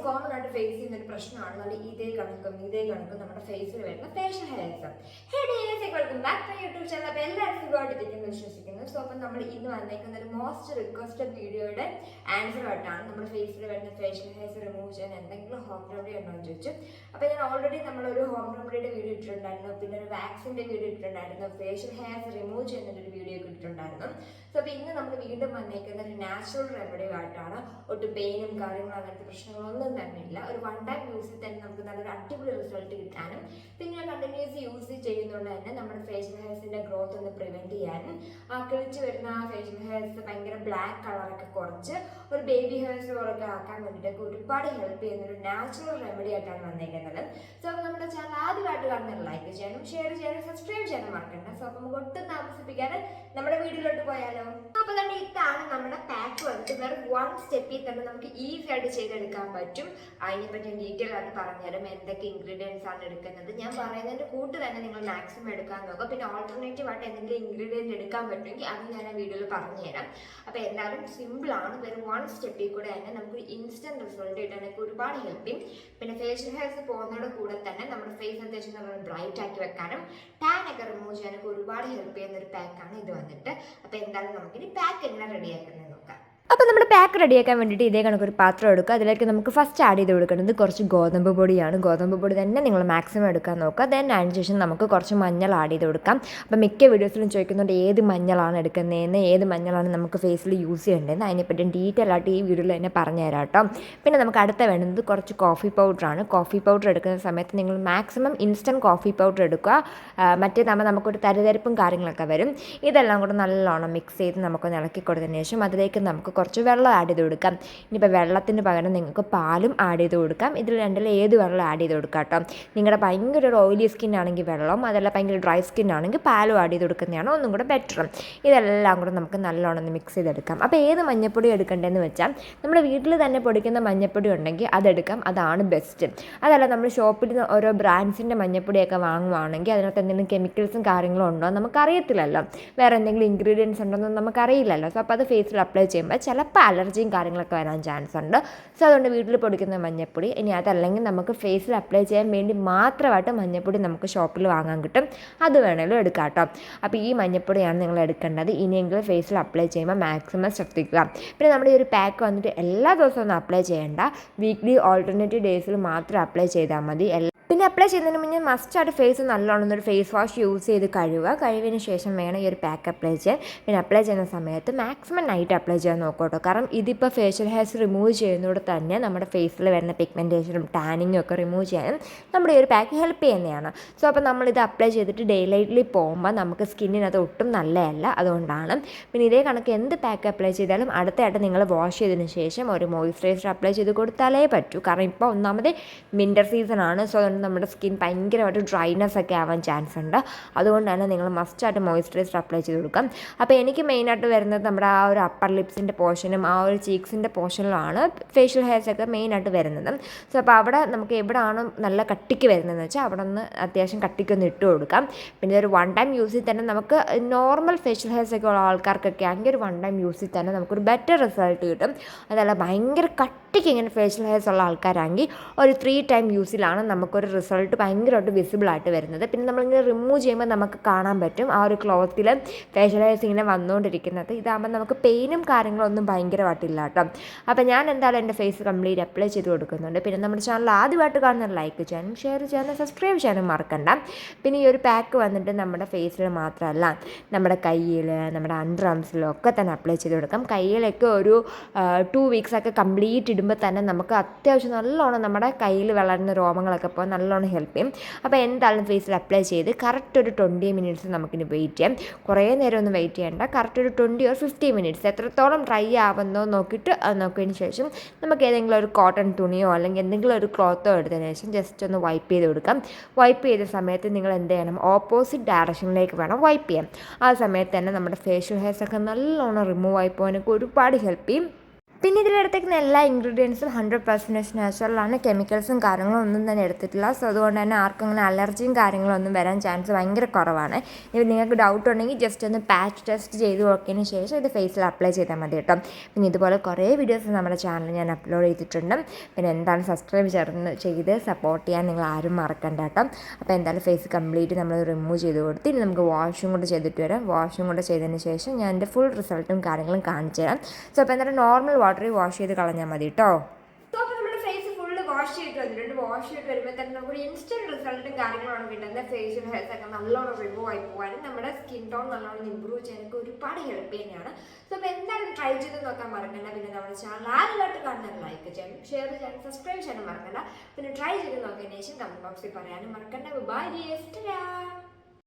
Common ആയിട്ട് face ചെയ്യുന്ന ഒരു പ്രശ്നമാണ് നല്ല ഇതേ കണക്കും നമ്മുടെ ഫേസിൽ വരുന്ന facial hairs. Welcome back to YouTube channel. അപ്പോൾ എല്ലാവരും സുഖമായിട്ടിരിക്കുന്നു വിശ്വസിക്കുന്നു. സോ അപ്പം നമ്മൾ ഇന്ന് വന്നേക്കുന്ന ഒരു മോസ്റ്റ് റിക്വസ്റ്റഡ് വീഡിയോയുടെ ആൻസർ ആയിട്ടാണ് നമ്മുടെ ഫേസിൽ വരുന്ന ഫേഷ്യൽ ഹെയർസ് റിമൂവ് ചെയ്യാൻ എന്തെങ്കിലും ഹോം റെമഡി ഉണ്ടോ എന്ന് ചോദിച്ചു. അപ്പോൾ ഞാൻ ഓൾറെഡി നമ്മളൊരു ഹോം റെമഡിയുടെ വീഡിയോ ഇട്ടിട്ടുണ്ടായിരുന്നു, പിന്നെ ഒരു വാക്സിൻ്റെ വീഡിയോ ഇട്ടിട്ടുണ്ടായിരുന്നു, ഫേഷ്യൽ ഹെയർസ് റിമൂവ് ചെയ്യുന്നൊരു വീഡിയോ ഇട്ടിട്ടുണ്ടായിരുന്നു. സോ അപ്പോൾ ഇന്ന് നമ്മൾ വീണ്ടും വന്നേക്കുന്ന ഒരു നാച്ചുറൽ റെമഡി ആയിട്ടാണ്. ഒട്ടും പെയിനും കാര്യങ്ങളും അങ്ങനത്തെ പ്രശ്നങ്ങളൊന്നും തന്നെ ഇല്ല. ഒരു വൺ ടൈം യൂസിൽ തന്നെ നമുക്ക് നല്ലൊരു അടിപൊളി റിസൾട്ട് കിട്ടാനും പിന്നെ കണ്ടിന്യൂസ് യൂസ് ചെയ്യുന്നതുകൊണ്ട് തന്നെ നമ്മുടെ ഫേഷ്യൽ ഹെയർസിൻ്റെ ഗ്രോത്ത് ഒന്ന് പ്രിവെൻറ്റ് ചെയ്യാനും കിളിച്ച് വരുന്ന ആ ഫേഷ്യൽ ഹെയർസ് ഭയങ്കര ബ്ലാക്ക് കളറൊക്കെ കുറച്ച് ഒരു ബേബി ഹെയർസ് പോലൊക്കെ ആക്കാൻ വേണ്ടിയിട്ടൊക്കെ ഒരുപാട് ഹെൽപ്പ് ചെയ്യുന്ന ഒരു നാച്ചുറൽ റെമഡി ആയിട്ടാണ് വന്നേക്കുന്നത്. സോ അപ്പോൾ നമ്മുടെ ചാനൽ ആദ്യമായിട്ട് കാണുന്നത് ലൈക്ക് ചെയ്യാനും ഷെയർ ചെയ്യാനും സബ്സ്ക്രൈബ് ചെയ്യാനും മറക്കണ്ട. സോ അപ്പോൾ നമുക്ക് ഒട്ടും താമസിപ്പിക്കാതെ നമ്മുടെ വീഡിയോയിലോട്ട് പോയാലോ. അപ്പോൾ തന്നെ ഇതാണ് നമ്മുടെ പാക്ക് വന്നിട്ട് വെറും 1 സ്റ്റെപ്പിൽ തന്നെ നമുക്ക് ഈസി ആയിട്ട് ചെയ്തെടുക്കാൻ പറ്റും. അതിനെപ്പറ്റി ഡീറ്റെയിൽ ആയിട്ട് പറഞ്ഞുതരാം എന്തൊക്കെ ഇൻഗ്രീഡിയൻസ് ആണ് എടുക്കുന്നത്. ഞാൻ പറയുന്നതിൻ്റെ കൂട്ട് തന്നെ നിങ്ങൾ മാക്സിമം എടുക്കാൻ നോക്കുക. പിന്നെ ഓൾട്ടർനേറ്റീവ് ആയിട്ട് എന്തെങ്കിലും ഇൻഗ്രീഡിയൻറ്റ് എടുക്കാൻ പറ്റുമെങ്കിൽ അത് ഞാൻ ആ വീഡിയോയിൽ പറഞ്ഞുതരാം. അപ്പോൾ എന്തായാലും സിമ്പിളാണ്. വെറും 1 സ്റ്റെപ്പിൽ കൂടെ തന്നെ നമുക്ക് ഇൻസ്റ്റൻറ്റ് റിസൾട്ട് കിട്ടാനൊക്കെ ഒരുപാട് ഹെൽപ്പ് ചെയ്യും. പിന്നെ ഫേഷ്യൽ ഹെയർസ് പോകുന്നതോടെ കൂടെ തന്നെ നമ്മുടെ ഫേസ് അത്യാവശ്യം നമ്മൾ ബ്രൈറ്റ് ആക്കി വെക്കാനും ടാൻ ഒക്കെ റിമൂവ് ചെയ്യാനൊക്കെ ഒരുപാട് ഹെൽപ്പ് ചെയ്യുന്ന ഒരു പാക്കാണ് ഇത് വന്നിട്ട്. അപ്പോൾ എന്തായാലും നമുക്കിനി പാക്ക് എങ്ങനെ റെഡിയാക്കുന്നത് നോക്കാം. അപ്പോൾ നമ്മൾ പാക്ക് റെഡിയാക്കാൻ വേണ്ടിയിട്ട് ഇതേ കണക്കൊരു പാത്രം എടുക്കുക. അതിലേക്ക് നമുക്ക് ഫസ്റ്റ് ആഡ് ചെയ്ത് കൊടുക്കുന്നത് കുറച്ച് ഗോതമ്പ് പൊടിയാണ്. ഗോതമ്പ് പൊടി തന്നെ നിങ്ങൾ മാക്സിമം എടുക്കാൻ നോക്കുക. ദെൻ അതിന് ശേഷം നമുക്ക് കുറച്ച് മഞ്ഞൾ ആഡ് ചെയ്ത് കൊടുക്കാം. അപ്പോൾ മിക്ക വീഡിയോസിലും ചോദിക്കുന്നുണ്ട് ഏത് മഞ്ഞളാണ് എടുക്കുന്നതെന്ന്, ഏത് മഞ്ഞളാണ് നമുക്ക് ഫേസിൽ യൂസ് ചെയ്യേണ്ടതെന്ന്. അതിനെപ്പറ്റി ഡീറ്റെയിൽ ആയിട്ട് ഈ വീഡിയോയിൽ തന്നെ പറഞ്ഞു തരാം കേട്ടോ. പിന്നെ നമുക്ക് അടുത്ത വേണ്ടത് കുറച്ച് കോഫി പൗഡറാണ്. കോഫി പൗഡർ എടുക്കുന്ന സമയത്ത് നിങ്ങൾ മാക്സിമം ഇൻസ്റ്റൻറ്റ് കോഫി പൗഡർ എടുക്കുക. മറ്റേതാകുമ്പോൾ നമുക്കൊരു തരിതരിപ്പും കാര്യങ്ങളൊക്കെ വരും. ഇതെല്ലാം കൂടെ നല്ലോണം മിക്സ് ചെയ്ത് നമുക്കൊന്ന് ഇളക്കി കൊടുത്തതിന് ശേഷം അതിലേക്ക് നമുക്ക് കുറച്ച് വെള്ളം ആഡ് ചെയ്ത് കൊടുക്കാം. ഇനിയിപ്പോൾ വെള്ളത്തിന് പകരം നിങ്ങൾക്ക് പാലും ആഡ് ചെയ്ത് കൊടുക്കാം. ഇതിൽ രണ്ടിൽ ഏത് വെള്ളം ആഡ് ചെയ്ത് കൊടുക്കാം കേട്ടോ. നിങ്ങളുടെ ഭയങ്കര ഒരു ഓയിലി സ്കിൻ ആണെങ്കിൽ വെള്ളം, അതല്ല ഭയങ്കര ഡ്രൈ സ്കിൻ ആണെങ്കിൽ പാലും ആഡ് ചെയ്ത് കൊടുക്കുന്നതാണ് ഒന്നും കൂടെ ബെറ്റർ. ഇതെല്ലാം കൂടെ നമുക്ക് നല്ലോണം ഒന്ന് മിക്സ് ചെയ്തെടുക്കാം. അപ്പോൾ ഏത് മഞ്ഞപ്പൊടി എടുക്കേണ്ടതെന്ന് വെച്ചാൽ നമ്മുടെ വീട്ടിൽ തന്നെ പൊടിക്കുന്ന മഞ്ഞപ്പൊടി ഉണ്ടെങ്കിൽ അതെടുക്കാം, അതാണ് ബെസ്റ്റ്. അതല്ല നമ്മൾ ഷോപ്പിൽ നിന്ന് ഓരോ ബ്രാൻഡ്സിൻ്റെ മഞ്ഞപ്പൊടിയൊക്കെ വാങ്ങുവാണെങ്കിൽ അതിനകത്ത് എന്തെങ്കിലും കെമിക്കൽസും കാര്യങ്ങളും ഉണ്ടോ നമുക്കറിയത്തില്ലല്ലോ, വേറെ എന്തെങ്കിലും ഇൻഗ്രീഡിയൻസ് ഉണ്ടോ എന്ന് നമുക്കറിയില്ലല്ലോ. സോ അപ്പോൾ അത് ഫേസിൽ അപ്ലൈ ചെയ്യുമ്പോൾ ചിലപ്പോൾ അലർജിയും കാര്യങ്ങളൊക്കെ വരാൻ ചാൻസ് ഉണ്ട്. സോ അതുകൊണ്ട് വീട്ടിൽ പൊടിക്കുന്ന മഞ്ഞപ്പൊടി, ഇനി അതല്ലെങ്കിൽ നമുക്ക് ഫേസിൽ അപ്ലൈ ചെയ്യാൻ വേണ്ടി മാത്രമായിട്ട് മഞ്ഞപ്പൊടി നമുക്ക് ഷോപ്പിൽ വാങ്ങാൻ കിട്ടും, അത് വേണമെങ്കിലും എടുക്കാം കേട്ടോ. അപ്പോൾ ഈ മഞ്ഞപ്പൊടിയാണ് നിങ്ങൾ എടുക്കേണ്ടത്. ഇനിയെങ്കിലും ഫേസിൽ അപ്ലൈ ചെയ്യുമ്പോൾ മാക്സിമം ശ്രദ്ധിക്കുക. പിന്നെ നമ്മുടെ ഈ ഒരു പാക്ക് വന്നിട്ട് എല്ലാ ദിവസവും ഒന്നും അപ്ലൈ ചെയ്യേണ്ട, വീക്ക്ലി ഓൾട്ടർനേറ്റീവ് ഡേയ്സിൽ മാത്രം അപ്ലൈ ചെയ്താൽ മതി. പിന്നെ അപ്ലൈ ചെയ്യുന്നതിന് മുന്നേ മസ്റ്റായിട്ട് ഫേസ് നല്ലോണം ഒരു ഫേസ് വാഷ് യൂസ് ചെയ്ത് കഴിവിന് ശേഷം വേണം ഈ ഒരു പാക്ക് അപ്ലൈ ചെയ്യാൻ. പിന്നെ അപ്ലൈ ചെയ്യുന്ന സമയത്ത് മാക്സിമം നൈറ്റ് അപ്ലൈ ചെയ്യാൻ നോക്കട്ടോ. കാരണം ഇതിപ്പോൾ ഫേഷ്യൽ ഹെയർസ് റിമൂവ് ചെയ്യുന്നതോടെ തന്നെ നമ്മുടെ ഫേസിൽ വരുന്ന പിഗ്മെൻറ്റേഷനും ടാനിങ്ങും ഒക്കെ റിമൂവ് ചെയ്യാനും നമ്മുടെ ഈ ഒരു പാക്ക് ഹെൽപ്പ് ചെയ്യുന്നതാണ്. സോ അപ്പോൾ നമ്മളിത് അപ്ലൈ ചെയ്തിട്ട് ഡേ ലൈറ്റിൽ പോകുമ്പോൾ നമുക്ക് സ്കിന്നിനത് ഒട്ടും നല്ലതല്ല, അതുകൊണ്ടാണ്. പിന്നെ ഇതേ കണക്ക് എന്ത് പാക്ക് അപ്ലൈ ചെയ്താലും അടുത്തായിട്ട് നിങ്ങൾ വാഷ് ചെയ്തതിന് ശേഷം ഒരു മോയ്സ്ചറൈസർ അപ്ലൈ ചെയ്ത് കൊടുത്താലേ പറ്റൂ. കാരണം ഇപ്പോൾ ഒന്നാമത് വിൻ്റർ സീസണാണ്. സോ നമ്മുടെ സ്കിൻ ഭയങ്കരമായിട്ട് ഡ്രൈനെസ് ഒക്കെ ആവാൻ ചാൻസ് ഉണ്ട്. അതുകൊണ്ട് തന്നെ നിങ്ങൾ മസ്റ്റായിട്ട് മോയ്സ്ചറൈസർ അപ്ലൈ ചെയ്ത് കൊടുക്കാം. അപ്പോൾ എനിക്ക് മെയിനായിട്ട് വരുന്നത് നമ്മുടെ ആ ഒരു അപ്പർ ലിപ്സിൻ്റെ പോർഷനും ആ ഒരു ചീക്സിൻ്റെ പോർഷനിലാണ് ഫേഷ്യൽ ഹെയർസ് ഒക്കെ മെയിനായിട്ട് വരുന്നത്. സോ അപ്പോൾ അവിടെ നമുക്ക് എവിടെയാണോ നല്ല കട്ടിക്ക് വരുന്നതെന്ന് വെച്ചാൽ അവിടെ ഒന്ന് അത്യാവശ്യം കട്ടിക്കൊന്ന് ഇട്ട് കൊടുക്കാം. പിന്നെ ഒരു വൺ ടൈം യൂസിൽ തന്നെ നമുക്ക് നോർമൽ ഫേഷ്യൽ ഹെയർസ് ഒക്കെ ഉള്ള ആൾക്കാർക്കൊക്കെ ആണെങ്കിൽ ഒരു വൺ ടൈം യൂസിൽ തന്നെ നമുക്കൊരു ബെറ്റർ റിസൾട്ട് കിട്ടും. അതല്ല ഭയങ്കര കട്ടിക്ക് ഇങ്ങനെ ഫേഷ്യൽ ഹെയർസ് ഉള്ള ആൾക്കാരാണെങ്കിൽ ഒരു 3 ടൈം യൂസിലാണ് നമുക്കൊരു റിസൾട്ട് ഭയങ്കരമായിട്ട് വിസിബിളായിട്ട് വരുന്നത്. പിന്നെ നമ്മളിങ്ങനെ റിമൂവ് ചെയ്യുമ്പോൾ നമുക്ക് കാണാൻ പറ്റും ആ ഒരു ക്ലോത്തിൽ ഫേഷ്യൽ ഹെയർസ് ഇങ്ങനെ വന്നുകൊണ്ടിരിക്കുന്നത്. ഇതാകുമ്പോൾ നമുക്ക് പെയിനും കാര്യങ്ങളൊന്നും ഭയങ്കരമായിട്ടില്ല കേട്ടോ. അപ്പോൾ ഞാൻ എന്തായാലും എൻ്റെ ഫേസ് കംപ്ലീറ്റ് അപ്ലൈ ചെയ്ത് കൊടുക്കുന്നുണ്ട്. പിന്നെ നമ്മുടെ ചാനൽ ആദ്യമായിട്ട് കാണുന്ന ലൈക്ക് ചെയ്യാനും ഷെയർ ചെയ്യാനും സബ്സ്ക്രൈബ് ചെയ്യാനും മറക്കണ്ട. പിന്നെ ഈ ഒരു പാക്ക് വന്നിട്ട് നമ്മുടെ ഫേസിൽ മാത്രമല്ല നമ്മുടെ കയ്യിൽ, നമ്മുടെ അണ്ടർ ആംസിലും ഒക്കെ തന്നെ അപ്ലൈ ചെയ്ത് കൊടുക്കാം. കയ്യിലൊക്കെ ഒരു 2 വീക്സൊക്കെ കംപ്ലീറ്റ് ഇടുമ്പോൾ തന്നെ നമുക്ക് അത്യാവശ്യം നല്ലോണം നമ്മുടെ കയ്യിൽ വളരുന്ന രോമങ്ങളൊക്കെ പോകാൻ നല്ലോണം ഹെൽപ്പ് ചെയ്യും. അപ്പോൾ എന്തായാലും ഫേസിൽ അപ്ലൈ ചെയ്ത് കറക്റ്റ് ഒരു 20 മിനിറ്റ്സ് നമുക്കിനി വെയിറ്റ് ചെയ്യാം. കുറേ നേരം ഒന്നും വെയിറ്റ് ചെയ്യേണ്ട, കറക്റ്റ് ഒരു 20 or 50 മിനിറ്റ്സ് എത്രത്തോളം ഡ്രൈ ആവുന്നോ നോക്കിയിട്ട് നോക്കിയതിന് ശേഷം നമുക്ക് ഏതെങ്കിലും ഒരു കോട്ടൺ തുണിയോ അല്ലെങ്കിൽ എന്തെങ്കിലും ഒരു ക്ലോത്തോ എടുത്തതിന് ശേഷം ജസ്റ്റ് ഒന്ന് വൈപ്പ് ചെയ്ത് കൊടുക്കാം. വൈപ്പ് ചെയ്ത സമയത്ത് നിങ്ങൾ എന്ത് ചെയ്യണം, ഓപ്പോസിറ്റ് ഡയറക്ഷനിലേക്ക് വേണം വൈപ്പ് ചെയ്യാം. ആ സമയത്ത് തന്നെ നമ്മുടെ ഫേഷ്യൽ ഹെയർസ് ഒക്കെ നല്ലോണം റിമൂവ് ആയി പോകാനൊക്കെ ഒരുപാട് ഹെൽപ്പ് ചെയ്യും. പിന്നെ ഇതിലെടുത്തേക്കുന്ന എല്ലാ ഇൻഗ്രീഡിയൻസും 100% നാച്ചുറലാണ്. കെമിക്കൽസും കാര്യങ്ങളും ഒന്നും തന്നെ എടുത്തിട്ടില്ല. സോ അതുകൊണ്ട് തന്നെ ആർക്കും അങ്ങനെ അലർജിയും കാര്യങ്ങളൊന്നും വരാൻ ചാൻസ് ഭയങ്കര കുറവാണ്. ഇനി നിങ്ങൾക്ക് ഡൗട്ട് ഉണ്ടെങ്കിൽ ജസ്റ്റ് ഒന്ന് പാച്ച് ടെസ്റ്റ് ചെയ്ത് നോക്കിയതിന് ശേഷം ഇത് ഫേസിൽ അപ്ലൈ ചെയ്താൽ മതി കേട്ടോ. പിന്നെ ഇതുപോലെ കുറേ വീഡിയോസ് നമ്മുടെ ചാനലിൽ ഞാൻ അപ്ലോഡ് ചെയ്തിട്ടുണ്ട്. പിന്നെ എന്തായാലും സബ്സ്ക്രൈബ് ചെയ്ത് സപ്പോർട്ട് ചെയ്യാൻ നിങ്ങൾ ആരും മറക്കണ്ട കേട്ടോ. അപ്പോൾ എന്തായാലും ഫേസ് കംപ്ലീറ്റ് നമ്മൾ റിമൂവ് ചെയ്ത് കൊടുത്ത് ഇനി നമുക്ക് വാഷും കൂടെ ചെയ്തിട്ട് വരാം. വാഷും കൂടെ ചെയ്തതിന് ശേഷം ഞാൻ എൻ്റെ ഫുൾ റിസൾട്ടും കാര്യങ്ങളും കാണിച്ചു തരാം. സോ അപ്പോൾ എന്തായാലും നോർമൽ വാട്ടറിൽ വാഷ് ചെയ്ത് കളഞ്ഞാൽ മതി കേട്ടോ. സോ അപ്പോൾ നമ്മുടെ ഫേസ് ഫുള്ള് വാഷ് ചെയ്തിട്ട് വന്നിട്ടുണ്ട്. വാഷ് ചെയ്തിട്ട് വരുമ്പോൾ തന്നെ നമുക്കൊരു ഇൻസ്റ്റൻറ്റ് റിസൾട്ടും കാര്യങ്ങളാണ് കിട്ടുന്നത്. ഫേഷ്യൽ ഹെയർസ് ഒക്കെ നല്ലോണം റിമൂവ് ആയി പോകാനും നമ്മുടെ സ്കിൻ ടോൺ നല്ലോണം ഇമ്പ്രൂവ് ചെയ്യാനൊക്കെ ഒരുപാട് ഹെൽപ്പ് ചെയ്യുന്നതാണ്. സോ അപ്പോൾ എന്തായാലും ട്രൈ ചെയ്ത് നോക്കാൻ മറക്കണ്ട. പിന്നെ നമ്മുടെ ചാനൽ ആദ്യമായിട്ട് കാണുന്നത് ലൈക്ക് ചെയ്യാനും ഷെയർ ചെയ്യാനും സബ്സ്ക്രൈബ് ചെയ്യാനും മറക്കണ്ട. പിന്നെ ട്രൈ ചെയ്ത് നോക്കിയതിന് ശേഷം കമൻറ്റ് ബോക്സിൽ പറയാനും മറക്കണ്ട. Bye dears.